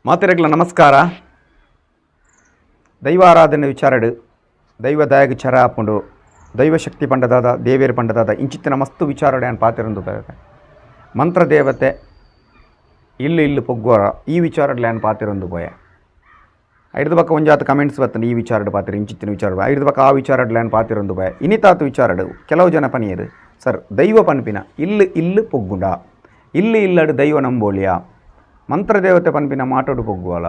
ಮಾತೆರೆಗ್ಲ ನಮಸ್ಕಾರ. ದೈವಾರಾಧನೆ ವಿಚಾರಡು ದೈವ ದಯಗ್ ಚರ ಆಪುಂಡು ದೈವಶಕ್ತಿ ಪಂಡದಾದ ದೇವೇರು ಪಂಡದಾದ ಇಂಚಿತ್ತಿನ ಮಸ್ತು ವಿಚಾರಡೆ ಅನ್ ಪಾತಿರಂದು ಮಂತ್ರ ದೇವತೆ ಇಲ್ಲು ಪೊಗ್ಗೋರ ಈ ವಿಚಾರಡ್ಲೆ ಅನ್ ಪಾತಿರಂದು ಪೋಯ ಐದು ಪಕ್ಕ ಒಂಜಾತು ಕಮೆಂಟ್ಸ್ ಬರ್ತದೆ. ಈ ವಿಚಾರಡು ಪಾತಿರ ಇಂಚಿತ್ತಿನ ವಿಚಾರ ಐದು ಪಕ್ಕ ಆ ವಿಚಾರಡ್ಲೆ ಅನ್ ಪಾತಿರಂದು ಪೋಯ ಇನಿತಾತು ವಿಚಾರಡು ಕೆಲವು ಜನ ಪನಿಯರು ಸರ್ ದೈವ ಪನ್ಪಿನ ಇಲ್ಲು ಪೊಗ್ಗುಂಡ ಇಲ್ಲಡು ದೈವ ನಂಬೋಳಿಯ ಮಂತ್ರದೇವತೆ ಪನ್ಪಿನ ಮಾಟೋಡು ಪೊಗ್ಗುವಲ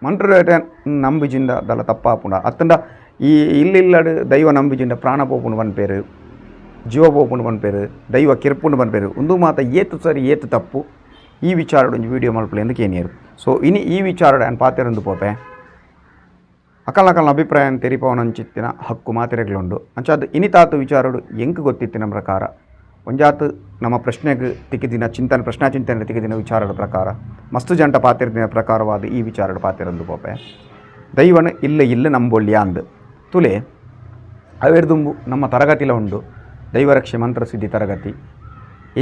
ಮಂತ್ರದೇವತೆ ನಂಬಿಜಿಂದ ದಲ ತಪ್ಪಾಪುಂಡ ಅತ್ತಂಡ ಈ ಇಲ್ಲಡು ದೈವ ನಂಬಿಜಿಂದ ಪ್ರಾಣ ಪೋಪುಂಡು ಪನ್ಪೇರು ಜೀವ ಪೋಪುಂಡು ಪನ್ಪೇರು ದೈವ ಕಿರ್ಪುಂಡು ಪನ್ಪೇರು ಒಂದು ಮಾತ ಏತು ಸರಿ ಏತು ತಪ್ಪು ಈ ವಿಚಾರಡು ಒಂದು ವೀಡಿಯೋ ಮಲ್ಪಲೆ ಎಂದು ಕೇನಿಯರು. ಸೊ ಇನಿ ಈ ವಿಚಾರಡು ಅನ್ ಪಾತಿರಂದು ಪೋಪೆ ಅಕಲ್ನ ಅಭಿಪ್ರಾಯ ತೆರಿಪವನಂಚಿತ್ತಿನ ಹಕ್ಕು ಮಾತಿರೆಗಳುಂಡು ಅಂಚಾದ ಇನಿತಾತು ವಿಚಾರಡು ಎಂಕ್ ಗೊತ್ತಿತ್ತಿನ ಪ್ರಕಾರ ಒಂಜಾತು ನಮ್ಮ ಪ್ರಶ್ನೆಗೆ ತಿಕ್ಕಿದಿನ ಚಿಂತನೆ ಪ್ರಶ್ನಾ ಚಿಂತನೆ ತಿಕ್ಕಿದಿನ ವಿಚಾರದ ಪ್ರಕಾರ ಮಸ್ತು ಜಂಟ ಪಾತಿರ್ದಿನ ಪ್ರಕಾರವಾದ ಈ ವಿಚಾರಡು ಪಾತಿರಂದು ಪೋಪೆ ದೈವನ ಇಲ್ಲ ನಂಬೊಳ್ಳಿಯ ಅಂದು ತುಲೆ ಅವೆರ್ದುಂಬು ನಮ್ಮ ತರಗತಿಲ ಉಂಡು ದೈವರಕ್ಷೆ ಮಂತ್ರಸಿದ್ಧಿ ತರಗತಿ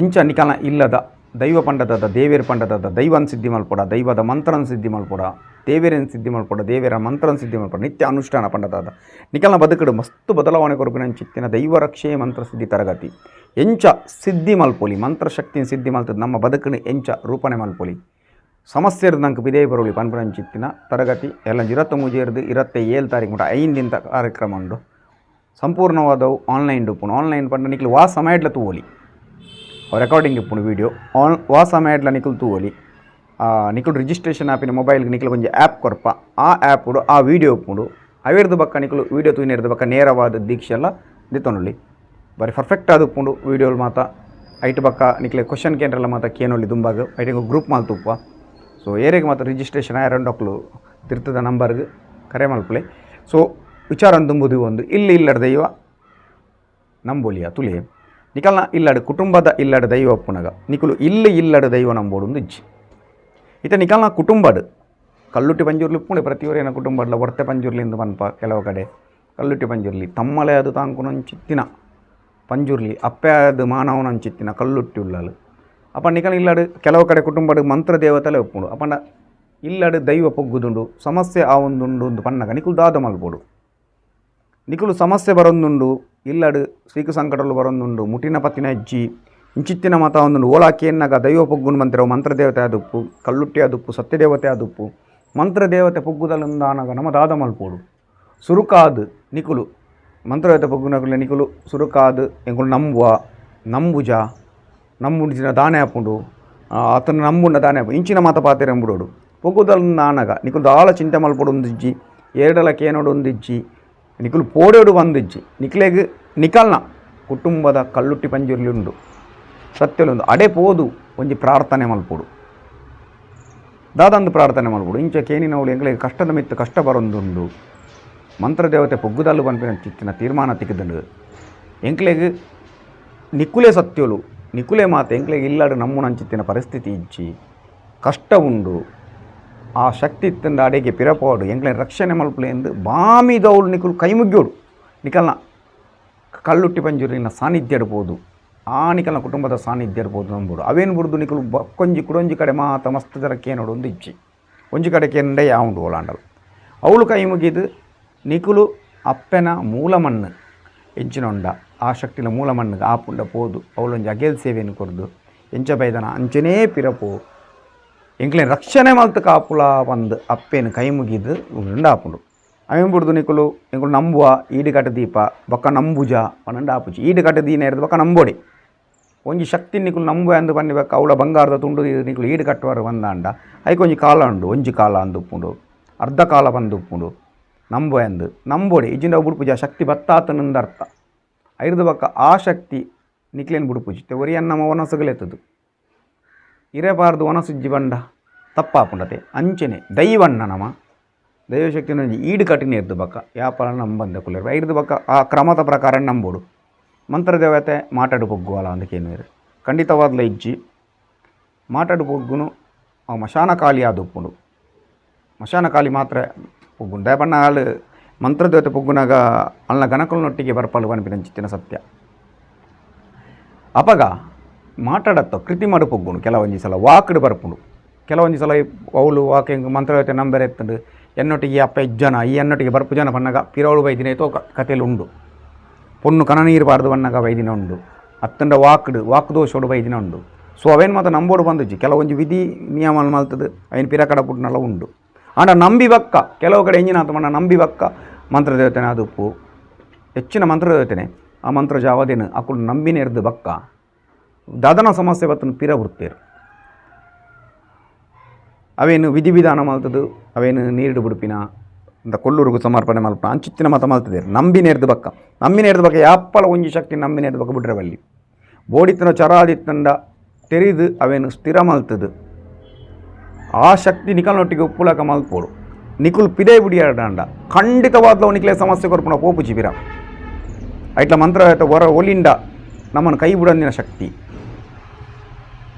ಎಂಚ ನಿಕಲ ಇಲ್ಲದ ದೈವ ಪಂಡದಾದ ದೇವೇರು ಪಂಡದಾದ ದೈವನ್ ಸಿದ್ಧಿ ಮಲ್ಪೊಡ ದೈವದ ಮಂತ್ರನ ಸಿದ್ಧಿ ಮಲ್ಪೊಡ ದೇವೇರನ್ ಸಿದ್ಧಿ ಮಲ್ಪೊಡ ದೇವೇರ ಮಂತ್ರನ ಸಿದ್ಧಿ ಮಲ್ಪೊಡ ನಿತ್ಯ ಅನುಷ್ಠಾನ ಪಂಡದಾದ ನಿಕಲ್ನ ಬದುಕಡು ಮಸ್ತು ಬದಲಾವಣೆ ಕೊರಪಿನ ಚಿತ್ತಿನ ದೈವರಕ್ಷೆ ಮಂತ್ರಸಿದ್ಧಿ ತರಗತಿ ಎಂಚ ಸಿದ್ಧಿ ಮಲ್ಪೊಲಿ ಮಂತ್ರಶಕ್ತಿನ ಸಿದ್ಧಿ ಮಲ್ತದ ನಮ್ಮ ಬದುಕನ್ನು ಎಂಚ ರೂಪಣೆ ಮಲ್ಪೊಲಿ ಸಮಸ್ಯೆ ಇರೋದು ನಂಗೆ ಬಿದೇ ಬರೋಲಿ ಪನ್ಪುರಂಚಿತ್ತಿನ ತರಗತಿ ಎಲ್ಲ 23-27 ತಾರೀಕು ಮಟ್ಟ 5 ದಿನ ಕಾರ್ಯಕ್ರಮ ಉಂಡು ಸಂಪೂರ್ಣವಾದವು ಆನ್ಲೈನ್ ಉಪ್ಪುಣು ಆನ್ಲೈನ್ ಪಂಡ ನಿಕ್ಲು ವಾ ಸಮಯಡ್ಲ ತೂವೋಲಿ ರೆಕಾರ್ಡಿಂಗ್ ಇಪ್ಪುಣು ವೀಡಿಯೋ ವಾ ಸಮಯಡ್ಲ ನಿಕ್ಲು ತೂವೋಲಿ ನಿಕ್ಲು ರಿಜಿಸ್ಟ್ರೇಷನ್ ಆಪಿನ ಮೊಬೈಲ್ಗೆ ನಿಕ್ಲು ಕೊಂಚ ಆ್ಯಪ್ ಕೊರಪ ಆ ಆ್ಯಪ್ ಉಡು ಆ ವೀಡಿಯೋ ಉಪ್ಪುಂಡು ಅವೆರ್ದು ಬಕ್ಕ ನಿಕ್ಲು ವೀಡಿಯೋ ತೂಯಿನಿರ್ದು ಬಕ್ಕ ನೇರವಾದ ದೀಕ್ಷೆ ಎಲ್ಲ ದಿತ್ತೊಂಡುಲಿ ಬರೀ ಪರ್ಫೆಕ್ಟ್ ಆದ ಉಪ್ಪುಂಡು ವೀಡಿಯೋಲ್ ಮಾತ ಐಟ್ ಬಕ್ಕ ನಿಕ್ಲೆ ಕ್ವಶನ್ ಕೇಂದ್ರಲ್ಲ ಮಾತ ಕೇನೊಳ್ಳಿ ದುಂಬಾಗ ಐಟಿಂಗ್ ಗ್ರೂಪ್ ಮಾಲ್ತುಪ್ಪ. ಸೊ ಏರೆಗೆ ಮಾತ್ರ ರಿಜಿಸ್ಟ್ರೇಷನ್ ಎರಡೊಕ್ಲು ತಿರ್ತದ ನಂಬರ್ಗೆ ಕರೆ ಮಲ್ಪಲೆ. ಸೊ ವಿಚಾರ ತುಂಬುದು ಒಂದು ಇಲ್ಲಡ ದೈವ ನಂಬೋಲಿಯ ತುಲೆ ನಿಕಲ್ನ ಇಲ್ಲಡು ಕುಟುಂಬದ ಇಲ್ಲಡ ದೈವ ಒಪ್ಪುನಗ ನಿಕುಲು ಇಲ್ಲಡ ದೈವ ನಂಬೋಡು ಒಂದು ಇಜ್ಜಿ ಇತ ನಿಕಲ್ನ ಕುಟುಂಬಡು ಕಲ್ಲುಟ್ಟಿ ಪಂಜೂರ್ಲಿ ಉಪ್ಪುಂಡೆ ಪ್ರತಿಯೊರೇನ ಕುಟುಂಬಡ್ಲ ಒರ್ತೆ ಪಂಜೂರ್ಲಿಂದ ಪನ್ಪ ಕೆಲವು ಕಡೆ ಕಲ್ಲುಟ್ಟಿ ಪಂಜೂರ್ಲಿ ತಮ್ಮಲೇ ಅದು ತಾಂಕುನಂಚಿತ್ತಿನ ಪಂಜೂರ್ಲಿ ಅಪ್ಪೆ ಅದು ಮಾನವನಂಚಿತ್ತಿನ ಕಲ್ಲುಟ್ಟಿ ಉಳ್ಳಲು ಅಪ್ಪ ನಿಕಲ್ ಇಲ್ಲಡು ಕೆಲವು ಕಡೆ ಕುಟುಂಬಡು ಮಂತ್ರ ದೇವತೆಲೆ ಒಪ್ಪುಂಡು ಅಪ್ಪಂಡ ಇಲ್ಲಡು ದೈವ ಪೊಗ್ಗುದುಂಡು ಸಮಸ್ಯೆ ಆ ಒಂದುಂಡು ಒಂದು ಪನ್ನಗ ನಿಕುಲು ದಾದ ಮಲ್ಪೋಡು ನಿಕುಲು ಸಮಸ್ಯೆ ಬರೊಂದುಂಡು ಇಲ್ಲಡು ಶ್ರೀಕ ಸಂಕಟಲು ಬರೊಂದುಂಡು ಮುಟಿನ ಪತ್ತಿನ ಹೆಜ್ಜಿ ಇಂಚಿತ್ತಿನ ಮತ ಒಂದುಂಡು ಓಲಾಕಿ ಎನ್ನಗ ದೈವ ಪೊಗ್ಗುನು ಮಂತಿರೋ ಮಂತ್ರದೇವತೆ ಆದುಪ್ಪು ಕಲ್ಲುಟ್ಟಿ ಆದುಪ್ಪು ಸತ್ಯದೇವತೆ ಆದುಪ್ಪು ಮಂತ್ರದೇವತೆ ಪೊಗ್ಗುದಲಂದಾನಗ ನಮ್ಮ ದಾದ ಮಲ್ಪೋಡು ಸುರುಕಾದು ನಿಕುಲು ಮಂತ್ರದೇವತೆ ಪೊಗ್ಗುನಗುಲೆ ನಿಕುಲು ಸುರುಕಾದು ಎಂಕುಲು ನಂಬುವ ನಂಬುಜ ನಂಬುಂಡಿನ ದಾನೆ ಹಾಪುಂಡು ಅತನ ನಂಬುಂಡ ದಾನೆ ಹಾಪು ಇಂಚಿನ ಮಾತ ಪಾತೆರೆಂಬುಡೋಡು ಪೊಗ್ಗುದಲಂದಾನಗ ನಿಕುಲು ದಾಳ ಚಿಂತೆ ಮಲ್ಪೊಡು ಒಂದಿಜ್ಜಿ ಎರಡಲ ಕೇನೋಡು ಒಂದಿಜ್ಜಿ ನಿಕುಲು ಪೋಡೋಡು ಒಂದಿಜ್ಜಿ ನಿಕ್ಲೆಗ್ ನಿಕಲ್ನ ಕುಟುಂಬದ ಕಲ್ಲುಟ್ಟಿ ಪಂಜುರ್ಲಿ ಉಂಡು ಸತ್ಯಲೊಂದು ಅಡೆ ಪೋದು ಒಂಜಿ ಪ್ರಾರ್ಥನೆ ಮಲ್ಪೊಡು ದಾದಂದು ಪ್ರಾರ್ಥನೆ ಮಲ್ಪೊಡು ಇಂಚ ಕೇನಿನವಳು ಎಂಗ್ಲೆಗ್ ಕಷ್ಟದ ಮಿತ್ತು ಕಷ್ಟ ಬರೊಂದುಂಡು ಮಂತ್ರದೇವತೆ ಪೊಗ್ಗುದಲ್ಲು ಪನ್ಪಿನ ಚಿತ್ತಿನ ತೀರ್ಮಾನ ತಿಕ್ಕಿದಂಡು ಎಂಕ್ಲೆಗ್ ನಿಕುಲೆ ಸತ್ಯಲು ನಿಕುಲೆ ಮಾತು ಎಂಕ್ಲೆಗ್ ಇಲ್ಲಡು ನಮ್ಮುನಂಚಿತ್ತಿನ ಪರಿಸ್ಥಿತಿ ಇಜ್ಜಿ ಕಷ್ಟ ಉಂಡು ಆ ಶಕ್ತಿ ಇತ್ತಂದ ಅಡೆಗೆ ಪಿರಪೋಡು ಎಂಕ್ಲೆ ರಕ್ಷಣೆ ಮಲ್ಪಲೆ ಎಂದು ಬಾಮಿದವಳು ನಿಕುಲು ಕೈ ಮುಗ್ಗೋಡು ನಿಕಲ್ನ ಕಲ್ಲುಟ್ಟಿ ಪಂಜೂರಿನ ಸಾನ್ನಿಧ್ಯ ಇಡ್ಬೋದು ಆ ನಿಕಲ್ನ ಕುಟುಂಬದ ಸಾನ್ನಿಧ್ಯ ಇಡ್ಬೋದು ನಂಬೋದು ಅವೇನು ಬಿಡ್ದು ನಿಕುಲು ಕುಡೊಂಜಿ ಕಡೆ ಮಾತ ಮಸ್ತ್ ಜರಕ್ಕೆ ನೋಡು ಒಂದು ಇಜ್ಜಿ ಒಂಜಿ ಕಡೆ ಕೇಂಡೆ ಯಾವುದು ಓಲಾಂಡಲು ಅವಳು ಕೈ ಮುಗಿದು ನಿಕುಲು ಅಪ್ಪೆನ ಮೂಲ ಮಣ್ಣು ಎಂಚಿನೊಂಡ ಆ ಶಕ್ತಿನ ಮೂಲ ಮಣ್ಣಿಗೆ ಆಪುಂಡ ಪೋದು ಅವಳೊಂಜಿ ಅಗೇಲ್ ಸೇವೆಯನ್ನು ಕೊರ್ದು ಎಂಚ ಬೈದನ ಅಂಚನೇ ಪಿರಪೋ ಎಂಕ್ಲೇನು ರಕ್ಷಣೆ ಮಲ್ತು ಕಾಪುಲ ಬಂದು ಅಪ್ಪೇನು ಕೈ ಮುಗಿದು ಉಂಡು ಆಪುಂಡು ಅವೇನು ಬಿಡ್ದು ನಿಕುಲು ಎಂಕುಲು ನಂಬುವ ಈಡುಕಟ್ಟ ದೀಪ ಬೊಕ್ಕ ನಂಬುಜ ಪನ್ನಂಡು ಆಪುಜಿ ಈಡುಕಟ್ಟ ದೀನ ಇರೋದು ಬೊಕ್ಕ ನಂಬೋಡಿ ಒಂಜಿ ಶಕ್ತಿ ನಿಕುಲು ನಂಬುವ ಎಂದು ಬನ್ನಿಬೇಕ ಅವಳ ಬಂಗಾರದ ತುಂಡು ನಿಕುಲು ಈಡು ಕಟ್ಟುವರು ಬಂದಾಂಡ ಐಕೊಂಜಿ ಕಾಲ ಉಂಡು ಒಂಜಿ ಕಾಲ ಅಂದು ಉಪ್ಪುಂಡು ಅರ್ಧ ಕಾಲ ಬಂದು ಉಪ್ಪುಂಡು ನಂಬುವ ಎಂದು ನಂಬೋಡಿ ಇಜಿಂದ ಬುಡ್ಪುಜಿ ಆ ಶಕ್ತಿ ಬತ್ತಾತನಂದ ಅರ್ಥ ಐದು ಬಕ್ಕ ಆ ಶಕ್ತಿ ನಿಕ್ಲೇನು ಬುಡ್ಪುಜಿ ಒರಿಯನ್ನ ನಮ್ಮ ಒನಸುಗಲೆತ್ತದು ಇರಬಾರ್ದು ಒನಸುಜ್ಜಿ ಬಂಡ ತಪ್ಪಾಪುಂಡತೆ ಅಂಚನೆ ದೈವಣ್ಣ ನಮ್ಮ ದೈವಶಕ್ತಿ ಈಡು ಕಟ್ಟಿನ ಇರ್ದು ಬಕ್ಕ ಯಾಪಲ ನಂಬಂದ ಕುಲಿರ್ ಐದು ಬಕ್ಕ ಆ ಕ್ರಮದ ಪ್ರಕಾರ ನಂಬೋಡು ಮಂತ್ರದೇವತೆ ಮಾತಾಡು ಪೊಗ್ಗುವಲ್ಲ ಅಂದಕ್ಕೇನು ಖಂಡಿತವಾದ್ಲ ಇಜ್ಜಿ ಮಾತಾಡು ಪೊಗ್ಗುನು ಅವು ಮಶಾನ ಖಾಲಿ ಆದ ಉಪ್ಪುಂಡು ಮಶಾನ ಖಾಲಿ ಮಾತ್ರ ಪೊಗ್ಗುಂಡು ದಯಪಣ್ಣ ಹಾಲು ಮಂತ್ರದೇವತೆ ಪೊಗ್ಗುನಾಗ ಅಲ್ನ ಗಣಕಲ್ನೊಟ್ಟಿಗೆ ಬರ್ಪಲು ಪನ್ಪಿನಂಚಿತ್ತಿನ ಸತ್ಯ ಅಪಗ ಮಾತಾಡತ್ತ ಕೃತಿ ಮಾಡು ಪೊಗ್ಗುನು ಕೆಲವೊಂಜಿ ಸಲ ವಾಕಡು ಬರ್ಪುಂಡು ಕೆಲವೊಂದು ಸಲ ಅವಳು ವಾಕಿಂಗ್ ಮಂತ್ರದೇವತೆ ನಂಬರ್ ಎತ್ತಂಡು ಎನ್ನೊಟ್ಟಿಗೆ ಅಪ್ಪ ಇಜ್ಜನ ಈ ಎನ್ನೊಟ್ಟಿಗೆ ಬರ್ಪು ಜನ ಬಣ್ಣಗ ಪಿರವಳು ಬೈದಿನ ಐತೋ ಕಥೆಯಲ್ಲಿ ಉಂಡು. ಪೊಣ್ಣು ಕನ ನೀರಬಾರ್ದು ಬಣ್ಣಗ ಬೈದಿನ ಉಂಡು. ಅತ್ತಂಡ ವಾಕ್ ದೋಷೋಡು ಬೈದಿನ ಉಂಡು. ಸೊ ಅವೇನು ಮಾತ್ರ ನಂಬೋಡು ಬಂದಿಜ್ಜಿ ಕೆಲವೊಂದು ವಿಧಿ ನಿಯಮ ಮಲ್ತದು ಅವೇನು ಪಿರಕಡ ಪುಟ್ಟನೆಲ್ಲ ಉಂಡು. ಆಂಡ ನಂಬಿ ಬಕ್ಕ ಕೆಲವು ಕಡೆ ಎಂಜಿನ ಅಂತ ನಂಬಿ ಬಕ್ಕ ಮಂತ್ರದೇವತೆನೆ ಅದು ಉಪ್ಪು ಹೆಚ್ಚಿನ ಮಂತ್ರದೇವತೆನೆ ಆ ಮಂತ್ರ ಜಾವದೇನು ಅಕ್ಕಳು ನಂಬಿನೇ ಇರ್ದು ಬಕ್ಕ ದಾದನ ಸಮಸ್ಯೆ ಬತ್ತನ್ನು ಪಿರ ಬಿಡ್ತೇರು. ಅವೇನು ವಿಧಿವಿಧಾನ ಮಲ್ತದು ಅವೇನು ನೀರು ಬಿಡುಪಿನ ಅಂತ ಕೊಲ್ಲೂರಿಗೂ ಸಮರ್ಪಣೆ ಮಲ್ಪ ಅಂಚಿತ್ತಿನ ಮತ ಮಲ್ತದೇರು ನಂಬಿನೇ ಇರ್ದು ಬಕ್ಕ ಯಾಪ್ಪಳ ಒಂಜಿ ಶಕ್ತಿ ನಂಬಿನೇ ಇರ್ದು ಬಕ್ಕ ಬಿಡ್ರೆ ಬಲ್ಲಿ ಬೋಡಿತನ ಚರಾದಿತ್ತಂಡ ತೆರಿದು ಅವೇನು ಸ್ಥಿರ ಮಲ್ತದು ಆ ಶಕ್ತಿ ನಿಕಲ್ನೊಟ್ಟಿಗೆ ಉಪ್ಪುಲಕ ಮಲ್ಪೋಡು ನಿಕುಲ್ ಪಿದೇ ಬಿಡಿಯಾಡಂಡ ಖಂಡಿತವಾದ್ಲವು ನಿಕಲೇ ಸಮಸ್ಯೆ ಕೊರ್ಪುಣ ಪೋಪು ಚಿಬಿರ ಐಟ್ಲ ಮಂತ್ರ ಹೊರ ಒಲಿಂಡ ನಮ್ಮನ್ನು ಕೈ ಬಿಡಂದಿನ ಶಕ್ತಿ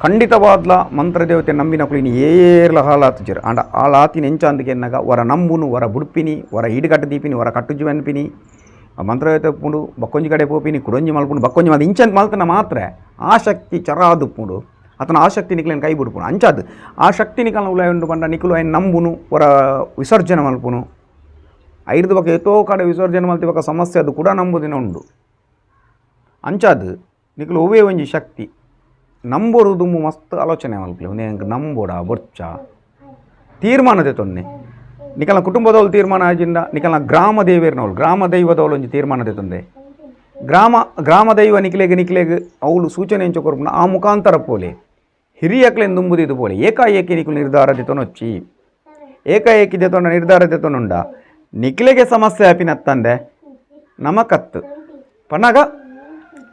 ಖಂಡಿತವಾದ್ಲ ಮಂತ್ರದೇವತೆ ನಂಬಿನಕುಲು ಇನ್ನು ಏರ್ಲ ಹಾಲಾತಿಜರು ಅಂಡ ಹಾಲಾತಿನ ಎಂಚಾಂದಿಗೆ ಎನ್ನಗ ಹೊರ ನಂಬುನು ಹೊರ ಬುಡ್ಪಿನಿ ಹೊರ ಈಡುಗಟ್ಟು ದೀಪಿನಿ ಹೊರ ಕಟ್ಟುಜು ಅನ್ಪಿನಿ ಆ ಮಂತ್ರದೇವತೆ ಪುಂಡು ಬಕ್ಕೊಂಜಿ ಕಡೆ ಪೋಪಿನಿ ಕುಡೊಂಜಿ ಮಲ್ಪುಂಡು ಬಕ್ಕೊಂಜಿ ಅದು ಇಂಚಂತ ಮಲ್ತನ ಮಾತ್ರ ಆ ಶಕ್ತಿ ಚರಾದುಪ್ಪುಂಡು ಅತನ ಆ ಶಕ್ತಿ ನಿಕಲೇನು ಕೈ ಬಿಡ್ಪುನು ಅಂಚಾದು ಆ ಶಕ್ತಿ ನಿಕಲ್ನ ಉಲಾಯ ಉಂಡು ಬಂಡ ನಿಕುಲು ఆయన ನಂಬುನು ಹೊರ ವಿಸರ್ಜನೆ ಮಲ್ಪುನು ಐದು ಬಗ್ಗೆ ಎತ್ತೋ ಕಡೆ ವಿಸರ್ಜನೆ ಮಲ್ತಿವಾಗ ಸಮಸ್ಯೆ ಅದು ಕೂಡ ನಂಬುದಿನ ಉಂಡು ಅಂಚಾದು ನಿಕಲು ಒವೇ ಒಂಜಿ ಶಕ್ತಿ ನಂಬೋರು ಮಸ್ತ್ ಆಲೋಚನೆ ಮಲ್ಪಲಿ ಉಂದು ನಂಬೋಡ ಬೊಚ್ಚ ತೀರ್ಮಾನದೆ ತೊನ್ನೆ ನಿಕಲ್ನ ಕುಟುಂಬದವಳು ತೀರ್ಮಾನ ಆಜಿಂದ ನಿಕಲ್ನ ಗ್ರಾಮ ದೇವೇರ್ನವಳು ಗ್ರಾಮ ದೈವದವಳು ಒಂಜಿ ತೀರ್ಮಾನದೆ ತೊಂದೆ ಗ್ರಾಮ ದೈವ ನಿಕ್ಲೆಗೆ ಅವಳು ಸೂಚನೆ ಎಂಚ ಕೊರ್ಪುನ ಆ ಮುಖಾಂತರ ಪೋಲೆ ಹಿರಿಯಕ್ಲೆಂದು ದುಂಬುದಿದು ಪೋಲೆ ಏಕಾಏಕಿ ನಿಕಲು ನಿರ್ಧಾರದೆ ತೊನೊಚ್ಚಿ ಏಕಾಏಕಿ ದೆತೊಂಡ ನಿರ್ಧಾರದೆ ತೊನುಂಡ ನಿಕ್ಲೆಗೆ ಸಮಸ್ಯೆ ಆಪಿನತ್ತಂದೆ ನಮಕತ್ತು ಪನಗ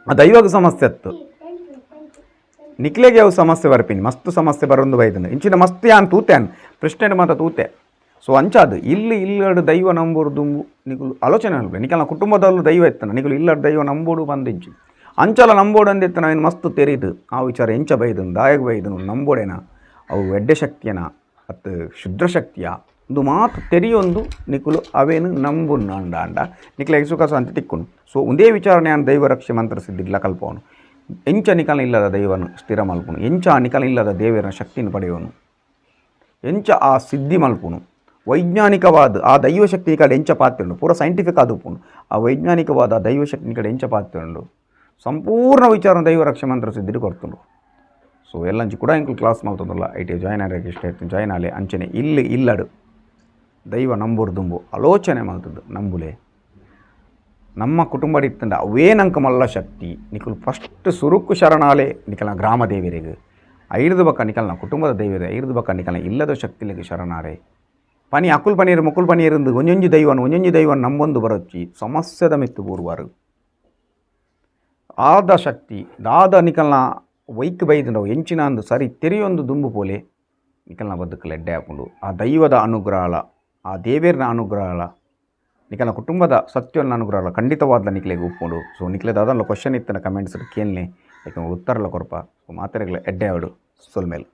ಆ ದೈವಗ ಸಮಸ್ಯೆ ಅತ್ತು ನಿಕ್ಲೆಗೆ ಅವು ಸಮಸ್ಯೆ ಬರ್ಪಿನಿ ಮಸ್ತ್ ಸಮಸ್ಯೆ ಬರೊಂದು ಬೈದನು ಇಂಚಿನ ಮಸ್ತ್ ಯಾನ್ ತೂತ್ಯಾನ್ ಪ್ರಶ್ನೆ ಮಾತ ತೂತೆ ಸೊ ಅಂಚಾದು ಇಲ್ಲಡು ದೈವ ನಂಬೋಡು ನಿಕುಲು ಆಲೋಚನೆ ಅನ್ಬಿ ನಿಕಲ್ನ ಕುಟುಂಬದಲ್ಲೂ ದೈವ ಎತ್ತನ ನಿಕಲು ಇಲ್ಲಡು ದೈವ ನಂಬೋಡು ಬಂದಿಜ್ಜಿ ಅಂಚಲ ನಂಬೋಡು ಅಂದೆತ್ತನ ಏನು ಮಸ್ತ್ ತೆರೀದು ಆ ವಿಚಾರ ಎಂಚ ಬೈದನು ದಾಯಗ ಬೈದನು ನಂಬೋಡೇನ ಅವು ಎಡ್ಡೆ ಶಕ್ತಿಯನ ಅತ್ತು ಶುದ್ಧ ಶಕ್ತಿಯ ಒಂದು ಮಾತು ತೆರಿಯೊಂದು ನಿಕುಲು ಅವೇನು ನಂಬುನ್ನ ಅಂಡ ನಿಕಲೆಗೆ ಸುಖ ಅಂತ ತಿಕ್ಕುನು ಸೊ ಒಂದೇ ವಿಚಾರ ನಾನು ದೈವ ರಕ್ಷೆ ಮಂತ್ರ ಸಿದ್ಧಿಲ್ಲ ಕಲ್ಪವನು ಎಂಚ ನಿಕಲ ಇಲ್ಲದ ದೈವನು ಸ್ಥಿರ ಮಲ್ಪುನು ಎಂಚ ನಿಕಲ ಇಲ್ಲದ ದೇವರ ಶಕ್ತಿಯನ್ನು ಪಡೆಯೋನು ಎಂಚ ಆ ಸಿದ್ಧಿ ಮಲ್ಪುನು ವೈಜ್ಞಾನಿಕವಾದ ಆ ದೈವಶಕ್ತಿ ಕಡೆ ಎಂಚ ಪಾತ್ರುಂಡು ಪೂರ ಸೈಂಟಿಫಿಕ್ ಆದುಪ್ಪುನು ಆ ವೈಜ್ಞಾನಿಕವಾದ ಆ ದೈವಶಕ್ತಿ ಕಡೆ ಎಂಚ ಪಾತ್ರುಂಡು ಸಂಪೂರ್ಣ ವಿಚಾರ ದೈವ ರಕ್ಷೆ ಮಂತ್ರ ಸಿದ್ಧಿರಿ ಕೊಡ್ತುಂಡು ಸೊ ಎಲ್ಲಂಚಿ ಕೂಡ ಇಂಕ್ಲು ಕ್ಲಾಸ್ ಮಾಡ್ತದಲ್ಲ ಐಟಿ ಜಾಯ್ನ್ ಆಗಿ ಇಷ್ಟ ಆಯ್ತು ಜಾಯ್ನ್ ಆಲೆ ಅಂಚನೆ ಇಲ್ಲಡು ದೈವ ನಂಬುರ್ದುಂಬು ಆಲೋಚನೆ ಮಾಡ್ತದ್ದು ನಂಬುಲೆ ನಮ್ಮ ಕುಟುಂಬದ ಇತ್ತಂಡ ಅವೇನಂಕ ಮಲ್ಲ ಶಕ್ತಿ ನಿಕಲು ಫಸ್ಟ್ ಸುರುಕು ಶರಣಾಲೆ ನಿಕಲ್ನ ಗ್ರಾಮ ದೇವರಿಗೆ ಐದು ಬಕ್ಕ ನಿಕಲ್ನ ಕುಟುಂಬದ ದೈವರೇ ಐದು ಬಕ್ಕ ನಿಕಲ್ನ ಇಲ್ಲದ ಶಕ್ತಿಲಿಗೆ ಶರಣಾರೆ ಪನಿ ಅಕುಲ್ ಪನೀರು ಮುಕುಲ್ ಪನೀರಿಂದು ಒಂಜೊಂಜಿ ದೈವನ್ ನಂಬೊಂದು ಬರೊಚ್ಚಿ ಸಮಸ್ಯೆದ ಮೆತ್ತು ಬೂರುವಾರು ಆದ ಶಕ್ತಿ ದಾದ ನಿಕಲ್ನ ವೈಕ್ ಬೈದು ಎಂಚಿನ ಅಂದು ಸರಿ ತೆರೆಯೊಂದು ದುಂಬು ಪೋಲೆ ನಿಕಲ್ನ ಬದುಕಲು ಎಡ್ಡೆ ಹಾಕೊಂಡು ಆ ದೈವದ ಅನುಗ್ರಹ ಆ ದೇವೇರ್ನ ಅನುಗ್ರಹ ನಿಕಲ್ನ ಕುಟುಂಬದ ಸತ್ಯನ ಅನುಗ್ರಹ ಖಂಡಿತವಾದ ನಿಕ್ಲೆಗೆ ಒಪ್ಕೊಂಡು ಸೊ ನಿಕ್ಲೆದ ಅದನ್ನು ಕ್ವಶನ್ ಇತ್ತನ ಕಮೆಂಟ್ಸ್ ಕೇಳನೆ ಯಾಕಂದ್ರೆ ಉತ್ತರಲ್ಲ ಕೊರಪ ಸೊ ಮಾತ್ರೆಗಳ ಎಡ್ಡೆ ಆಡು ಸೊಲ್ಮೇಲೆ